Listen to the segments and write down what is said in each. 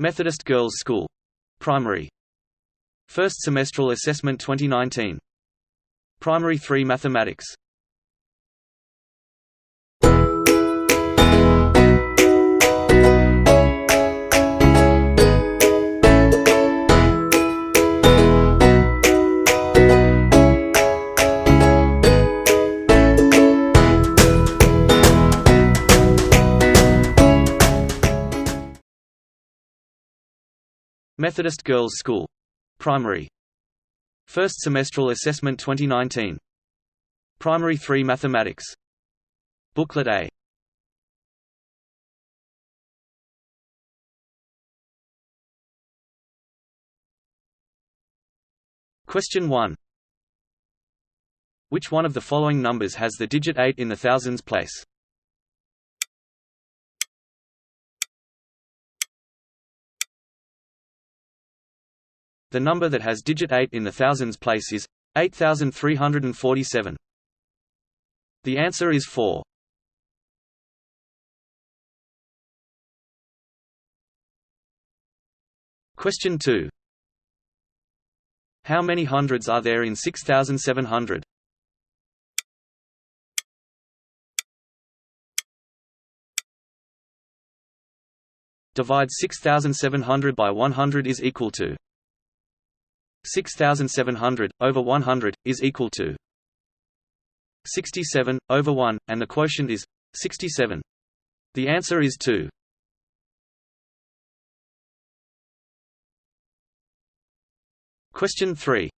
Methodist Girls' School. Primary. First Semestral Assessment 2019. Primary 3 Mathematics. Methodist Girls' School. Primary. First Semestral Assessment 2019. Primary 3 Mathematics. Booklet A. Question 1. Which one of the following numbers has the digit 8 in the thousands place? The number that has digit 8 in the thousands place is 8,347. The answer is 4. Question 2. How many hundreds are there in 6,700? Divide 6,700 by 100 is equal to 6,700 over 100 is equal to 67 over 1, and the quotient is 67. The answer is 2. Question 3.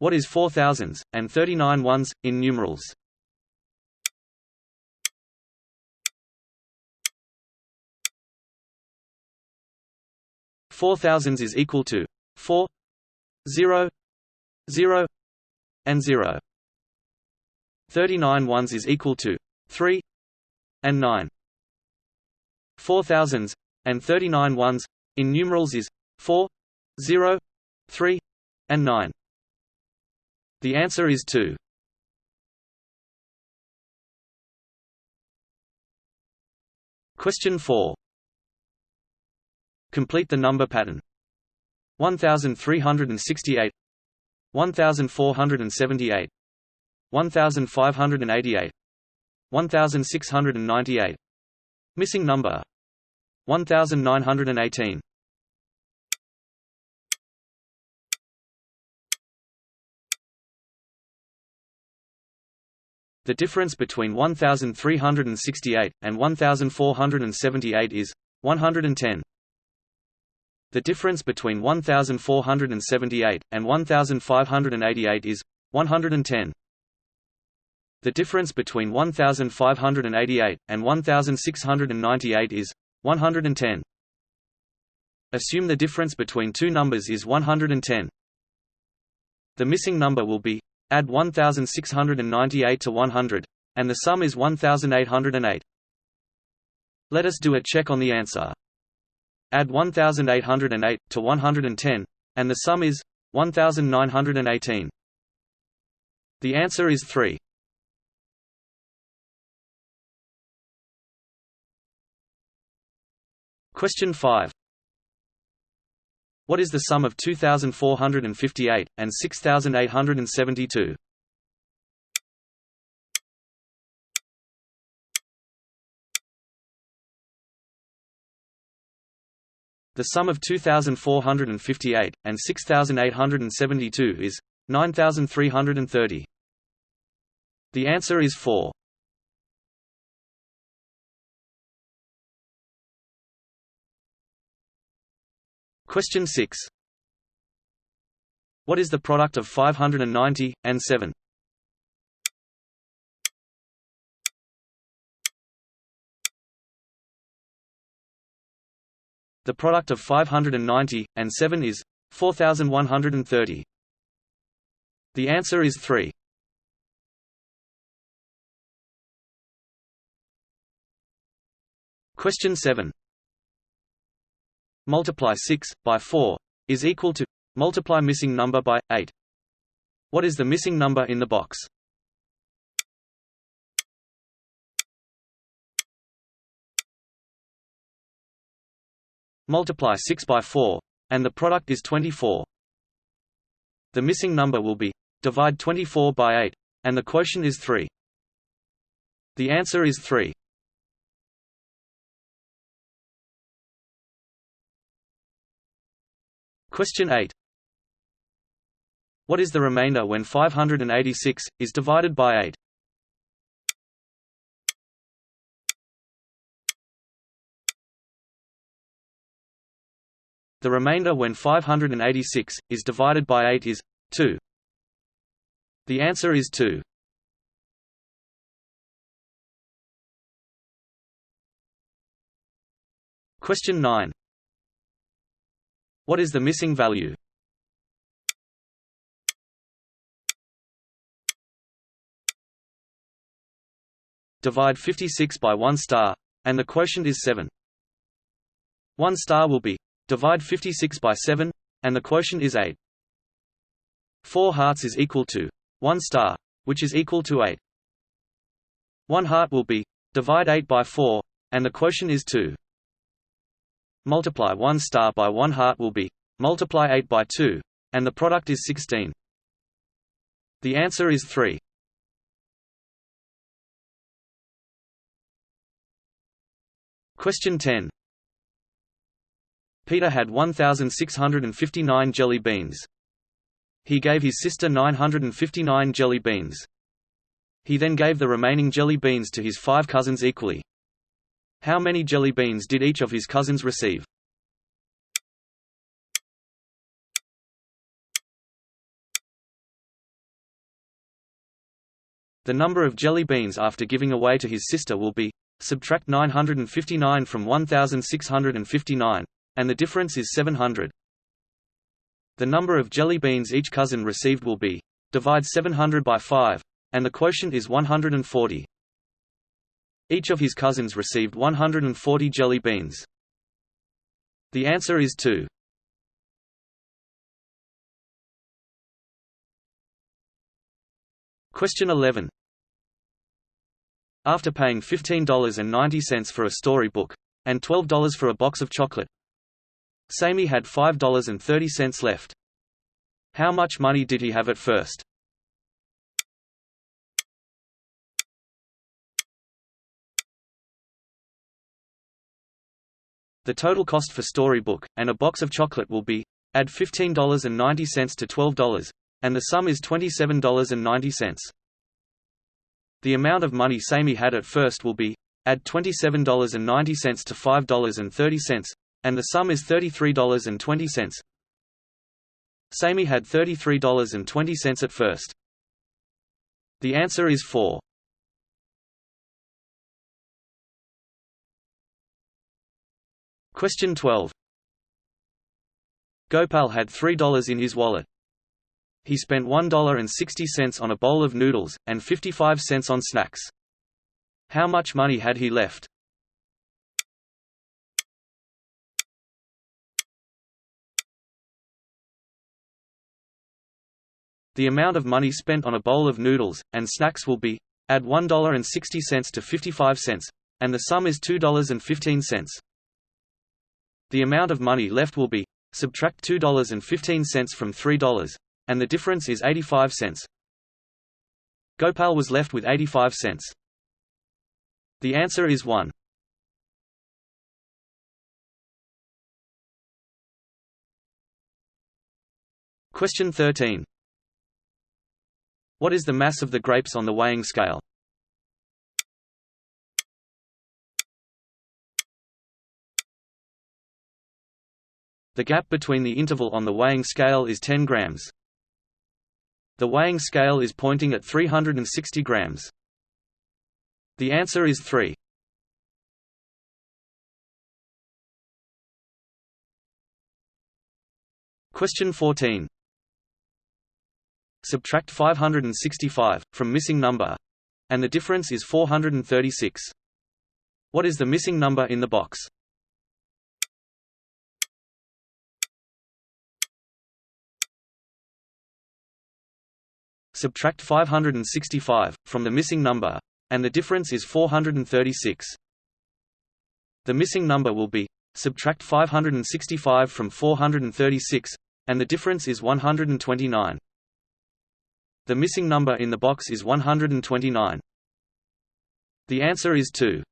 What is 4 thousands and 39 ones in numerals? Four thousands is equal to 4, 0, 0, and 0. 39 ones is equal to 3 and 9. 4 thousands and 39 ones in numerals is 4, 0, 3, and 9. The answer is 2. Question 4. Complete the number pattern. 1,368, 1,478, 1,588, 1,698. Missing number 1,918. The difference between 1,368 and 1,478 is 110. The difference between 1,478 and 1,588 is 110. The difference between 1,588 and 1,698 is 110. Assume the difference between two numbers is 110. The missing number will be add 1,698 to 100, and the sum is 1,808. Let us do a check on the answer. Add 1,808 to 110, and the sum is 1,918. The answer is 3. Question 5. What is the sum of 2,458 and 6,872? The sum of 2,458 and 6,872 is 9,330. The answer is 4. Question 6. What is the product of 590 and 7? The product of 590 and 7 is 4,130. The answer is 3. Question 7. Multiply 6 by 4 is equal to multiply missing number by 8. What is the missing number in the box? Multiply 6 by 4, and the product is 24. The missing number will be divide 24 by 8, and the quotient is 3. The answer is 3. Question 8. What is the remainder when 586 is divided by 8? The remainder when 586 is divided by 8 is 2. The answer is 2. Question 9. What is the missing value? Divide 56 by 1 star, and the quotient is 7. 1 star will be divide 56 by 7, and the quotient is 8. 4 hearts is equal to 1 star, which is equal to 8. 1 heart will be divide 8 by 4, and the quotient is 2. Multiply 1 star by 1 heart will be multiply 8 by 2, and the product is 16. The answer is 3. Question 10. Peter had 1,659 jelly beans. He gave his sister 959 jelly beans. He then gave the remaining jelly beans to his 5 cousins equally. How many jelly beans did each of his cousins receive? The number of jelly beans after giving away to his sister will be subtract 959 from 1,659, and the difference is 700. The number of jelly beans each cousin received will be divide 700 by 5, and the quotient is 140. Each of his cousins received 140 jelly beans. The answer is 2. Question 11. After paying $15.90 for a storybook, and $12 for a box of chocolate, Sammy had $5.30 left. How much money did he have at first? The total cost for storybook, and a box of chocolate will be add $15.90 to $12, and the sum is $27.90. The amount of money Sammy had at first will be add $27.90 to $5.30, and the sum is $33.20. Sammy had $33.20 at first. The answer is 4. Question 12. Gopal had $3 in his wallet. He spent $1.60 on a bowl of noodles, and 55 cents on snacks. How much money had he left? The amount of money spent on a bowl of noodles, and snacks will be add $1.60 to 55 cents, and the sum is $2.15. The amount of money left will be subtract $2.15 from $3, and the difference is 85 cents. Gopal was left with 85 cents. The answer is 1. Question 13. What is the mass of the grapes on the weighing scale? The gap between the interval on the weighing scale is 10 grams. The weighing scale is pointing at 360 grams. The answer is 3. Question 14. Subtract 565 from missing number, and the difference is 436. What is the missing number in the box? Subtract 565 from the missing number, and the difference is 436. The missing number will be subtract 565 from 436, and the difference is 129. The missing number in the box is 129. The answer is 2.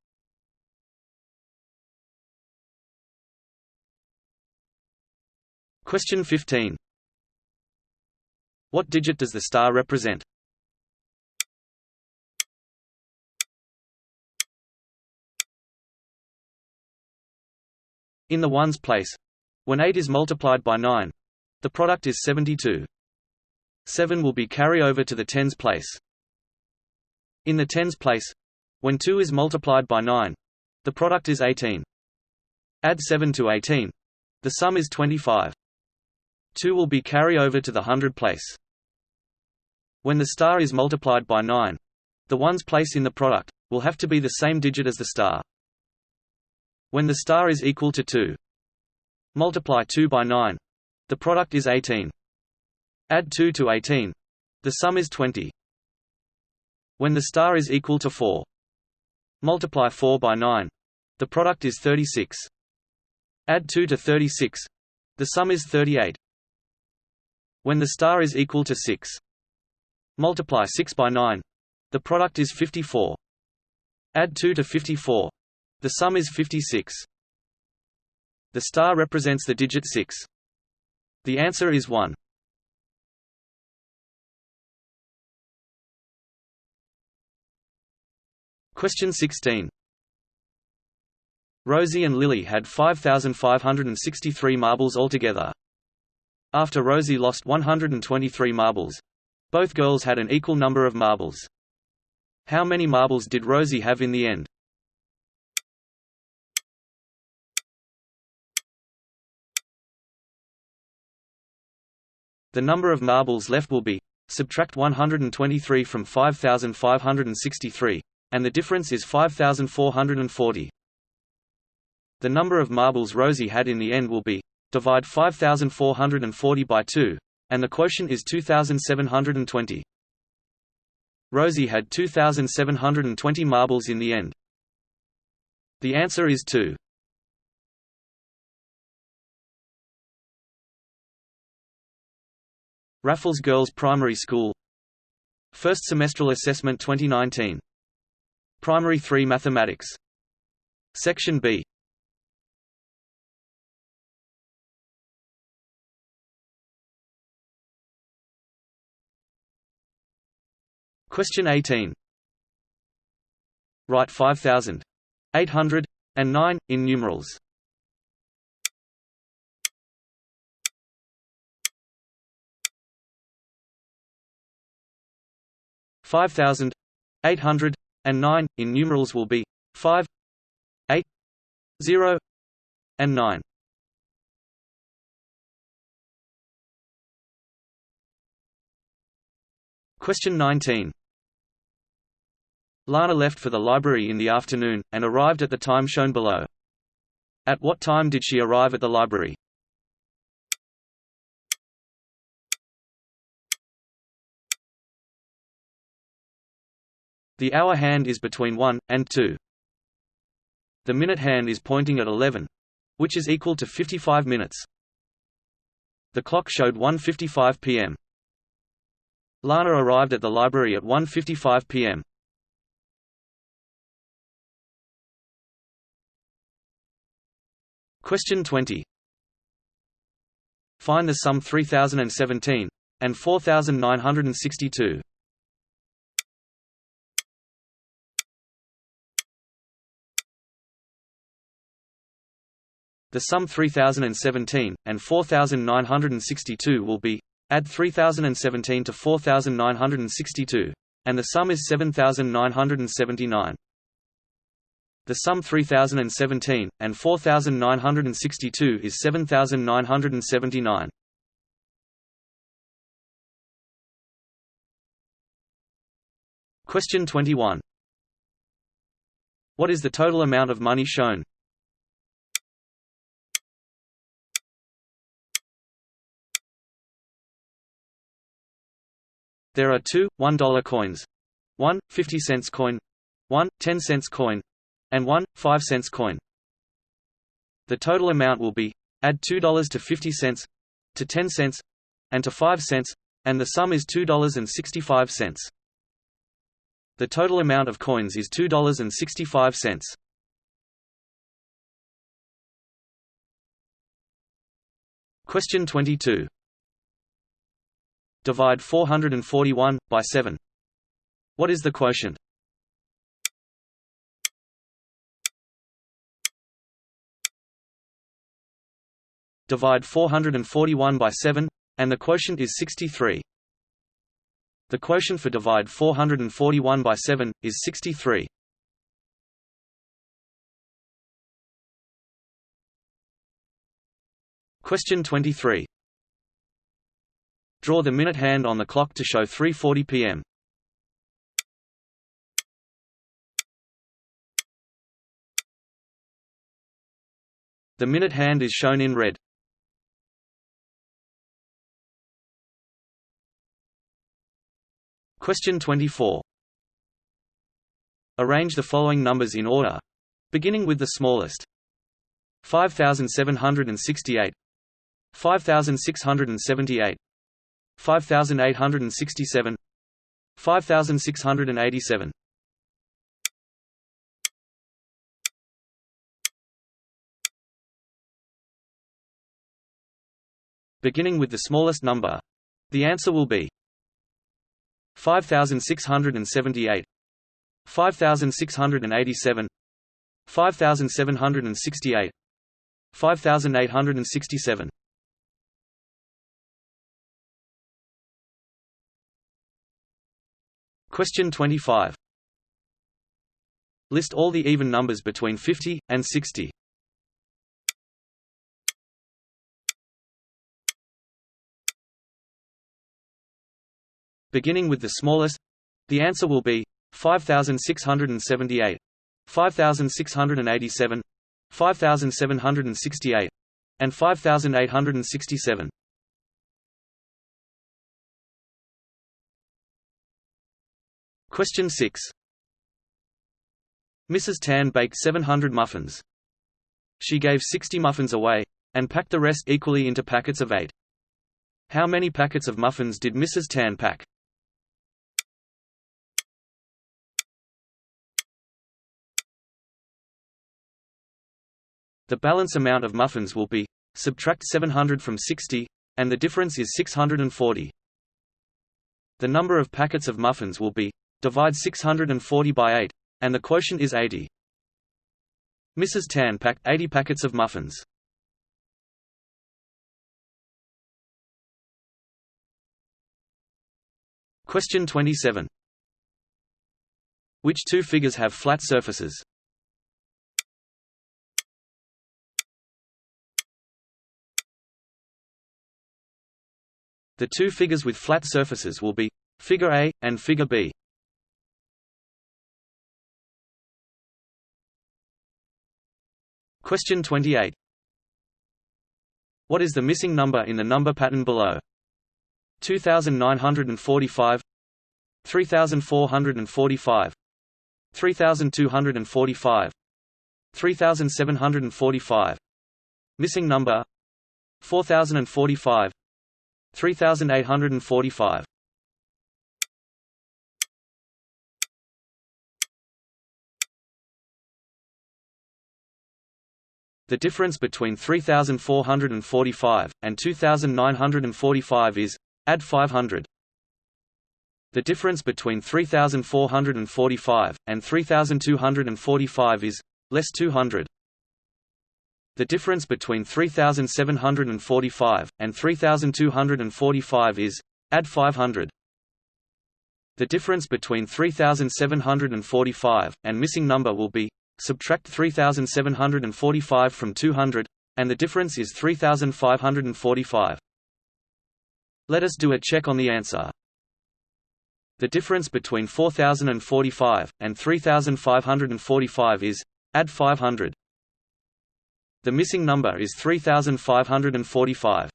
Question 15. What digit does the star represent? In the ones place. When 8 is multiplied by 9, the product is 72. 7 will be carry over to the tens place. In the tens place. When 2 is multiplied by 9, the product is 18. Add 7 to 18. The sum is 25. 2 will be carry over to the hundred place. When the star is multiplied by 9, the ones place in the product will have to be the same digit as the star. When the star is equal to 2, multiply 2 by 9. The product is 18. Add 2 to 18. The sum is 20. When the star is equal to 4, multiply 4 by 9. The product is 36. Add 2 to 36. The sum is 38. When the star is equal to 6, multiply 6 by 9. The product is 54. Add 2 to 54. The sum is 56. The star represents the digit 6. The answer is 1. Question 16. Rosie and Lily had 5,563 marbles altogether. After Rosie lost 123 marbles, both girls had an equal number of marbles. How many marbles did Rosie have in the end? The number of marbles left will be, subtract 123 from 5,563, and the difference is 5,440. The number of marbles Rosie had in the end will be, divide 5,440 by 2, and the quotient is 2,720. Rosie had 2,720 marbles in the end. The answer is 2. Raffles Girls Primary School. First Semestral Assessment 2019. Primary 3 Mathematics. Section B. Question 18. Write 5,809 in numerals. $5,809 in numerals will be 5, 8, 0, and 9. Question 19. Lana left for the library in the afternoon, and arrived at the time shown below. At what time did she arrive at the library? The hour hand is between 1 and 2. The minute hand is pointing at 11, which is equal to 55 minutes. The clock showed 1:55 p.m. Lana arrived at the library at 1:55 p.m. Question 20. Find the sum 3017 and 4962. The sum 3017 and 4962 will be, add 3017 to 4962, and the sum is 7979. The sum 3017 and 4962 is 7979. Question 21. What is the total amount of money shown? There are two $1 coins, one 50-cent coin, one 10-cent coin, and one 5-cent coin. The total amount will be, add $2 to 50 cents, to 10 cents, and to 5 cents, and the sum is $2.65. The total amount of coins is $2.65. Question 22. Divide 441 by 7. What is the quotient? Divide 441 by 7, and the quotient is 63. The quotient for divide 441 by 7 is 63. Question 23. Draw the minute hand on the clock to show 3:40 p.m. The minute hand is shown in red. Question 24. Arrange the following numbers in order, beginning with the smallest: 5,768, 5,678, 5,867, 5,687. Beginning with the smallest number, the answer will be 5,678, 5,687, 5,768, 5,867. Question 25. List all the even numbers between 50 and 60. Beginning with the smallest, the answer will be 5,678, 5,687, 5,768, and 5,867. Question 6. Mrs. Tan baked 700 muffins. She gave 60 muffins away, and packed the rest equally into packets of 8. How many packets of muffins did Mrs. Tan pack? The balance amount of muffins will be, subtract 700 from 60, and the difference is 640. The number of packets of muffins will be, divide 640 by 8, and the quotient is 80. Mrs. Tan packed 80 packets of muffins. Question 27. Which two figures have flat surfaces? The two figures with flat surfaces will be figure A and figure B. Question 28. What is the missing number in the number pattern below? 2,945, 3,445, 3,245, 3,745. Missing number: 4,045, 3,845. The difference between 3,445 and 2,945 is, add 500. The difference between 3,445 and 3,245 is, less 200. The difference between 3,745 and 3,245 is, add 500. The difference between 3,745 and missing number will be, subtract 3,745 from 200, and the difference is 3,545. Let us do a check on the answer. The difference between 4,045 and 3,545 is, add 500. The missing number is 3,545.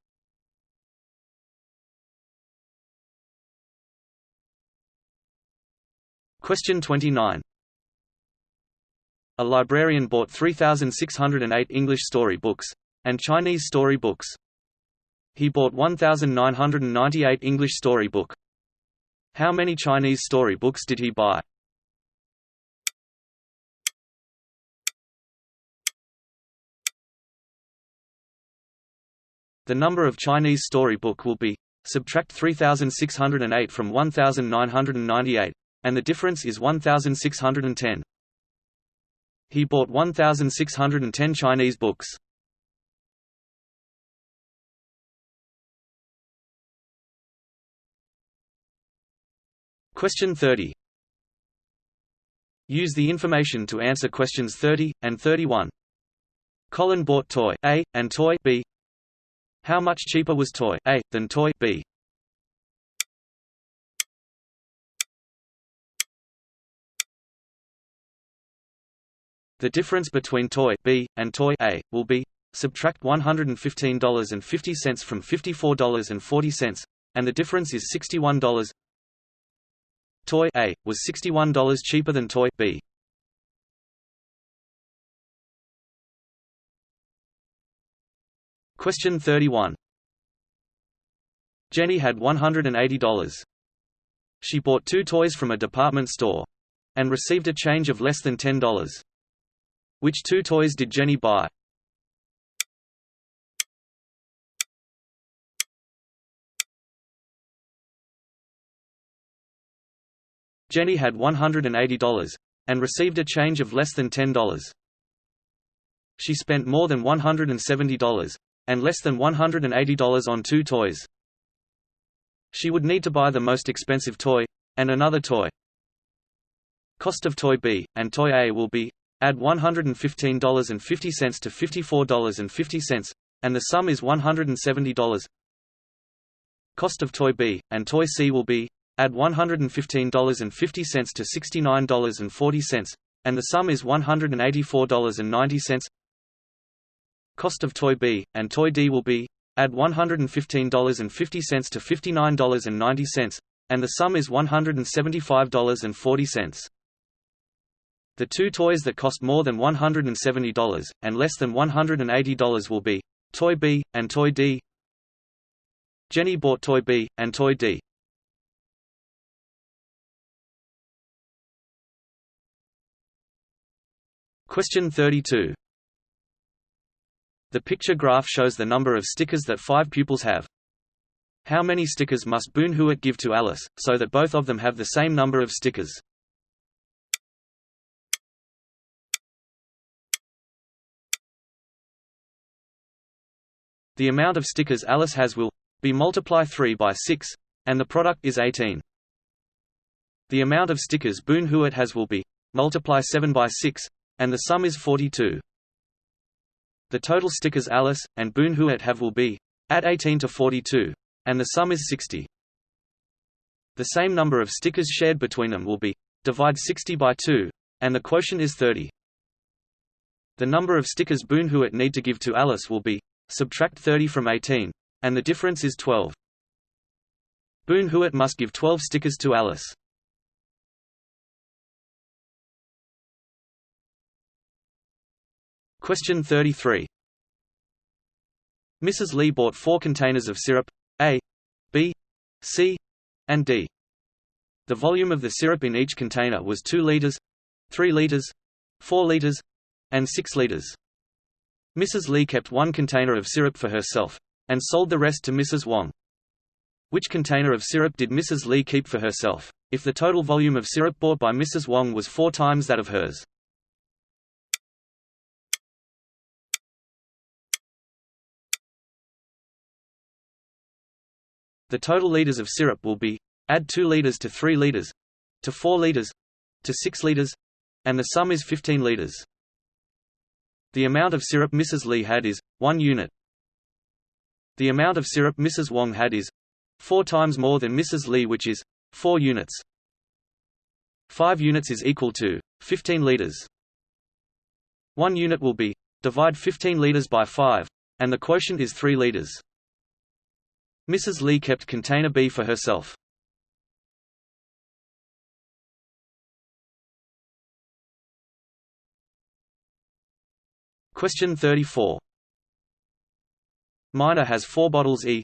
Question 29. A librarian bought 3,608 English story books and Chinese story books. He bought 1,998 English story book. How many Chinese story books did he buy? The number of Chinese story book will be, subtract 3,608 from 1,998, and the difference is 1,610. He bought 1,610 Chinese books. Question 30. Use the information to answer questions 30 and 31. Colin bought toy A and toy B. How much cheaper was toy A than toy B? The difference between toy B and toy A will be, subtract $115.50 from $54.40, and the difference is $61. Toy A was $61 cheaper than toy B. Question 31. Jenny had $180. She bought 2 toys from a department store and received a change of less than $10. Which 2 toys did Jenny buy? Jenny had $180 and received a change of less than $10. She spent more than $170 and less than $180 on 2 toys. She would need to buy the most expensive toy and another toy. Cost of toy B and toy A will be, add $115.50 to $54.50, and the sum is $170. Cost of toy B and toy C will be, add $115.50 to $69.40, and the sum is $184.90. Cost of toy B and toy D will be, add $115.50 to $59.90, and the sum is $175.40. The 2 toys that cost more than $170 and less than $180 will be, toy B and toy D. Jenny bought toy B and toy D. Question 32. The picture graph shows the number of stickers that 5 pupils have. How many stickers must Boone Hewitt give to Alice, so that both of them have the same number of stickers? The amount of stickers Alice has will be multiply 3 by 6, and the product is 18. The amount of stickers Boone Hewitt has will be multiply 7 by 6, and the sum is 42. The total stickers Alice and Boone Hewitt have will be, add 18 to 42, and the sum is 60. The same number of stickers shared between them will be, divide 60 by 2, and the quotient is 30. The number of stickers Boone Hewitt need to give to Alice will be, subtract 30 from 18, and the difference is 12. Boone Hewitt must give 12 stickers to Alice. Question 33. Mrs. Lee bought 4 containers of syrup, A, B, C, and D. The volume of the syrup in each container was 2 liters, 3 liters, 4 liters, and 6 liters. Mrs. Lee kept 1 container of syrup for herself, and sold the rest to Mrs. Wong. Which container of syrup did Mrs. Lee keep for herself, if the total volume of syrup bought by Mrs. Wong was 4 times that of hers? The total liters of syrup will be, add 2 liters to 3 liters, to 4 liters, to 6 liters, and the sum is 15 liters. The amount of syrup Mrs. Lee had is 1 unit. The amount of syrup Mrs. Wong had is 4 times more than Mrs. Lee, which is 4 units. 5 units is equal to 15 liters. 1 unit will be, divide 15 liters by 5, and the quotient is 3 liters. Mrs. Lee kept container B for herself. Question 34. Minor has 4 bottles E,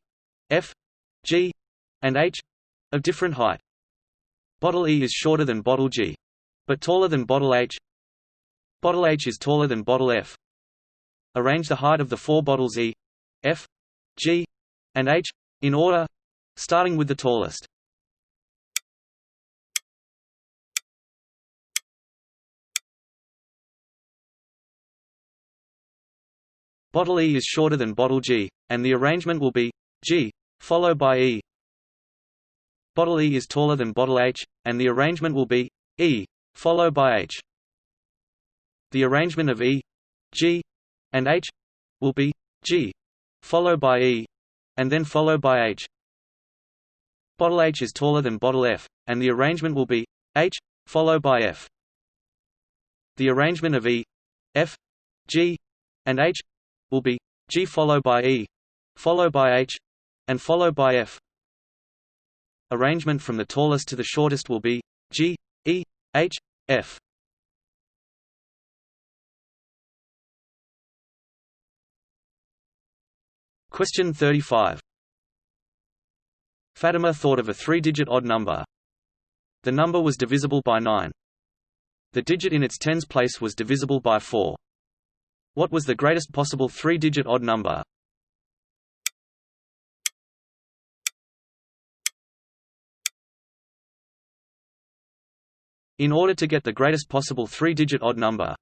F, G, and H of different height. Bottle E is shorter than bottle G, but taller than bottle H. Bottle H is taller than bottle F. Arrange the height of the 4 bottles E, F, G, and H in order, starting with the tallest. Bottle E is shorter than bottle G, and the arrangement will be G, followed by E. Bottle E is taller than bottle H, and the arrangement will be E, followed by H. The arrangement of E, G, and H will be G, followed by E, and then followed by H. Bottle H is taller than bottle F, and the arrangement will be H, followed by F. The arrangement of E, F, G, and H will be G followed by E, followed by H, and followed by F. Arrangement from the tallest to the shortest will be G, E, H, F. Question 35. Fatimah thought of a 3-digit odd number. The number was divisible by 9. The digit in its tens place was divisible by 4. What was the greatest possible 3-digit odd number? In order to get the greatest possible 3-digit odd number,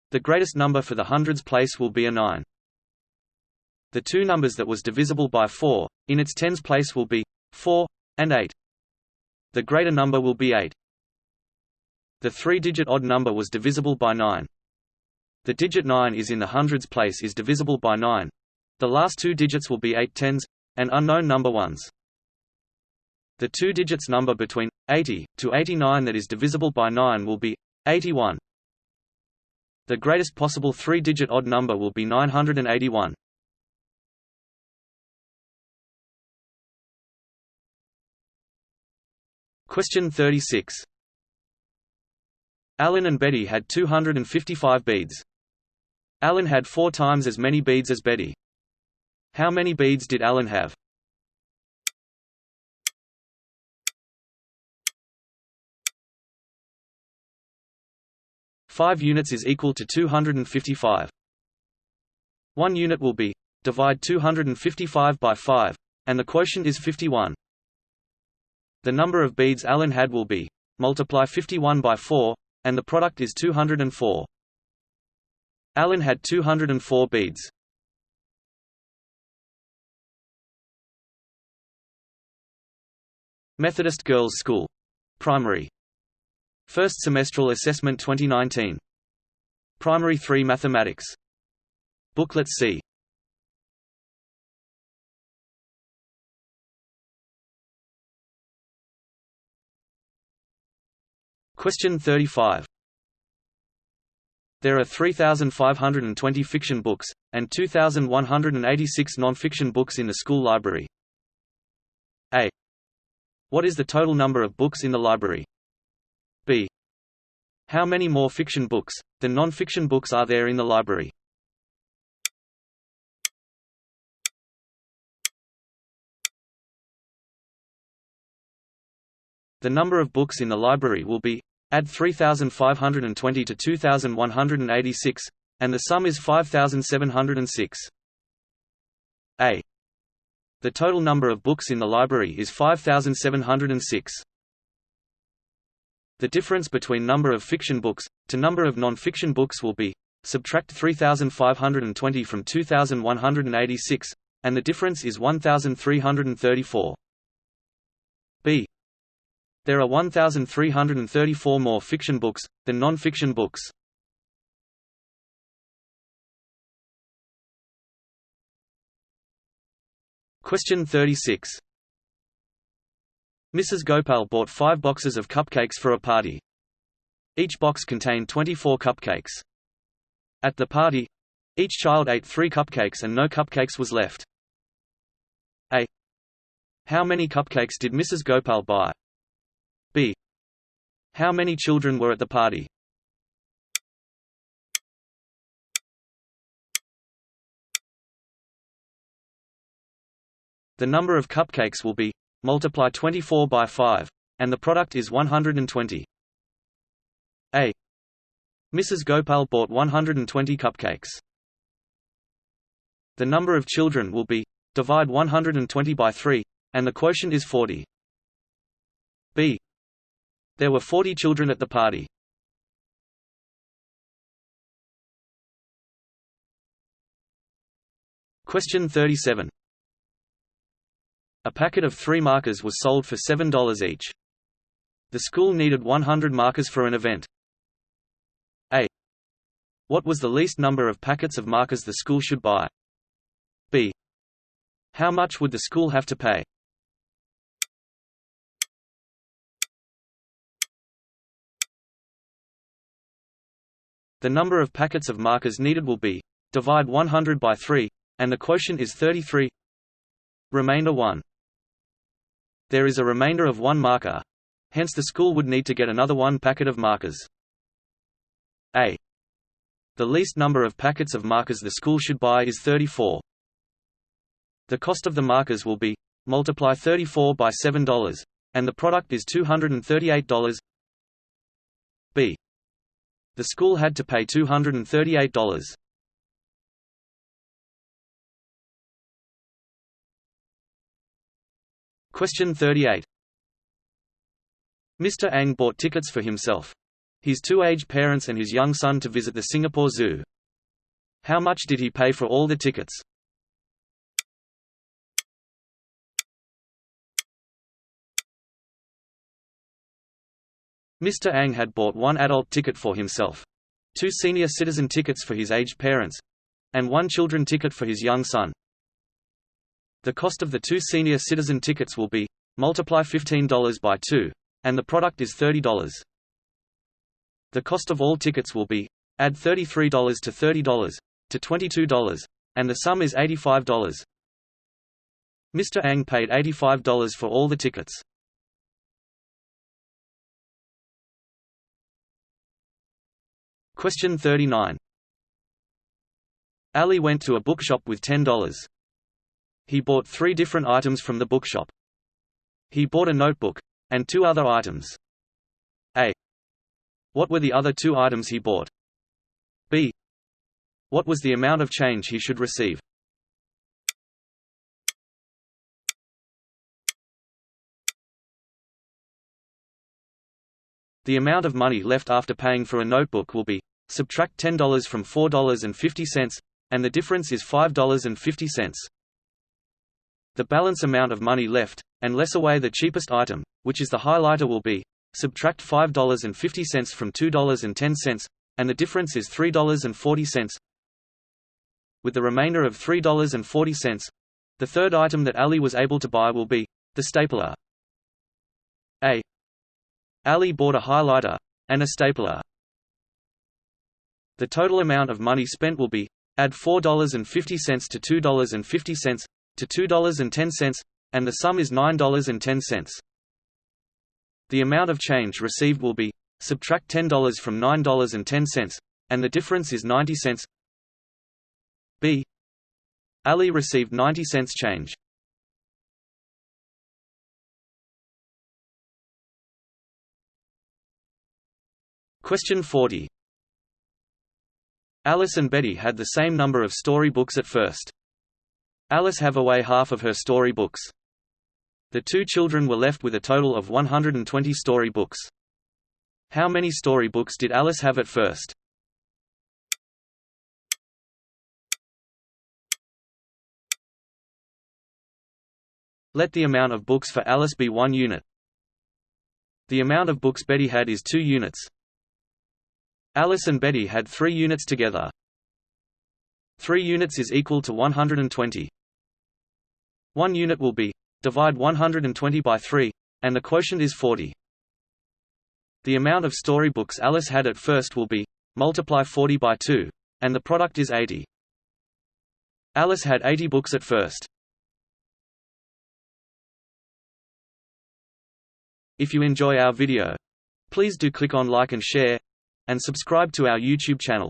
the greatest number for the hundreds place will be a 9. The two numbers that was divisible by 4, in its tens place will be 4 and 8. The greater number will be 8. The 3-digit odd number was divisible by 9. The digit 9 is in the hundreds place is divisible by 9. The last 2 digits will be 8 tens, and unknown number ones. The 2 digits number between 80 to 89 that is divisible by 9 will be 81. The greatest possible 3-digit odd number will be 981. Question 36. Alan and Betty had 255 beads. Alan had 4 times as many beads as Betty. How many beads did Alan have? Five units is equal to 255. 1 unit will be, divide 255 by 5, and the quotient is 51. The number of beads Alan had will be, multiply 51 by 4, and the product is 204. Alan had 204 beads. Methodist Girls' School. Primary. First Semestral Assessment 2019. Primary 3 Mathematics. Booklet C. Question 35. There are 3,520 fiction books, and 2,186 non-fiction books in the school library. A. What is the total number of books in the library? B. How many more fiction books than non-fiction books are there in the library? The number of books in the library will be, add 3,520 to 2,186, and the sum is 5,706. A. The total number of books in the library is 5,706. The difference between number of fiction books to number of non-fiction books will be, subtract 3,520 from 2,186, and the difference is 1,334. B. There are 1,334 more fiction books than non-fiction books. Question 36. Mrs. Gopal bought 5 boxes of cupcakes for a party. Each box contained 24 cupcakes. At the party, each child ate 3 cupcakes and no cupcakes was left. A. How many cupcakes did Mrs. Gopal buy? B. How many children were at the party? The number of cupcakes will be, multiply 24 by 5, and the product is 120. A. Mrs. Gopal bought 120 cupcakes. The number of children will be, divide 120 by 3, and the quotient is 40. B. There were 40 children at the party. Question 37. A packet of 3 markers was sold for $7 each. The school needed 100 markers for an event. A. What was the least number of packets of markers the school should buy? B. How much would the school have to pay? The number of packets of markers needed will be, divide 100 by 3, and the quotient is 33. Remainder 1. There is a remainder of 1 marker, hence the school would need to get another 1 packet of markers. A. The least number of packets of markers the school should buy is 34. The cost of the markers will be, multiply 34 by $7, and the product is $238. B. The school had to pay $238. Question 38. Mr. Ang bought tickets for himself, his 2 aged parents and his young son to visit the Singapore Zoo. How much did he pay for all the tickets? Mr. Ang had bought 1 adult ticket for himself, 2 senior citizen tickets for his aged parents, and 1 children ticket for his young son. The cost of the 2 senior citizen tickets will be, multiply $15 by 2, and the product is $30. The cost of all tickets will be, add $33 to $30, to $22, and the sum is $85. Mr. Ang paid $85 for all the tickets. Question 39. Ali went to a bookshop with $10. He bought 3 different items from the bookshop. He bought a notebook, and 2 other items. A. What were the other 2 items he bought? B. What was the amount of change he should receive? The amount of money left after paying for a notebook will be, subtract $10 from $4.50, and the difference is $5.50. The balance amount of money left, and less away the cheapest item, which is the highlighter, will be, subtract $5.50 from $2.10, and the difference is $3.40. With the remainder of $3.40, the third item that Ali was able to buy will be, the stapler. A. Ali bought a highlighter, and a stapler. The total amount of money spent will be, add $4.50 to $2.50, to $2.10, and the sum is $9.10. The amount of change received will be, subtract $10 from $9.10, and the difference is 90 cents. B. Ali received 90 cents change. Question 40. Alice and Betty had the same number of story books at first. Alice gave away half of her story books. The 2 children were left with a total of 120 story books. How many story books did Alice have at first? Let the amount of books for Alice be 1 unit. The amount of books Betty had is 2 units. Alice and Betty had 3 units together. 3 units is equal to 120. 1 unit will be, divide 120 by 3, and the quotient is 40. The amount of storybooks Alice had at first will be, multiply 40 by 2, and the product is 80. Alice had 80 books at first. If you enjoy our video, please do click on like and share, and subscribe to our YouTube channel.